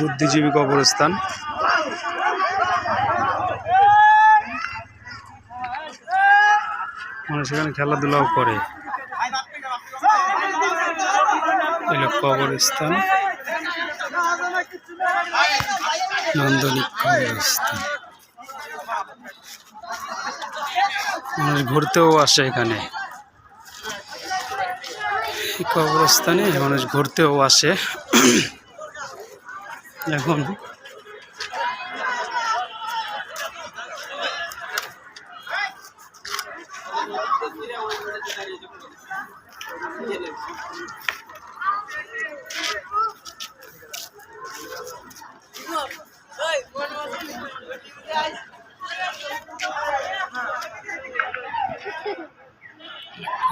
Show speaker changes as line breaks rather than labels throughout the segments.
বুদ্ধিজীবী কবরস্থান। মানুষ এখানে খেলাধুলাও করে। কবরস্থান, নান্দনিক কবরস্থান। মানুষ ঘুরতেও আসে এখানে, এই কবরস্থানে মানুষ ঘুরতেও আসে। এখন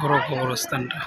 বড় কবরস্থানটা।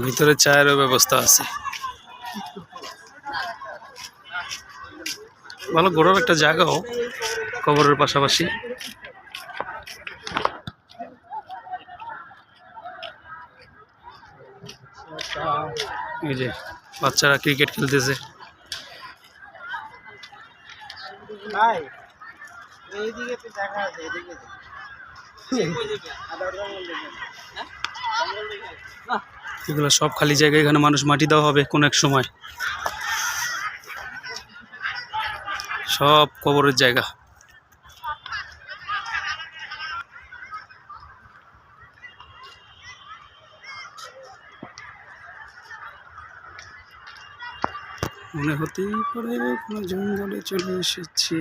ভিতরে চায়েরও ব্যবস্থা আছে। ভালো ঘোরার একটা জায়গাও কবরের পাশাপাশি। এই যে বাচ্চারা ক্রিকেট খেলতেছে। এগুলো সব খালি জায়গায়, এখানে মানুষ মাটি দেওয়া হবে কোন এক সময়। সব কবরের জায়গা। মনে হতেই পারে কোনো জঙ্গলে চলে এসেছি।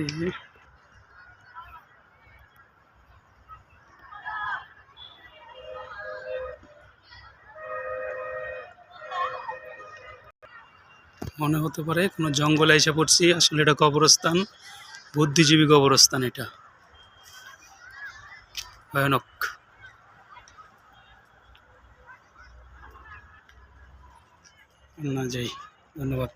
মনে হতে পারে কোনো জঙ্গলে এসে পড়ছি, আসলে এটা কবরস্থান, বুদ্ধিজীবী কবরস্থান। এটা ভয়ানক। না যাই, ধন্যবাদ।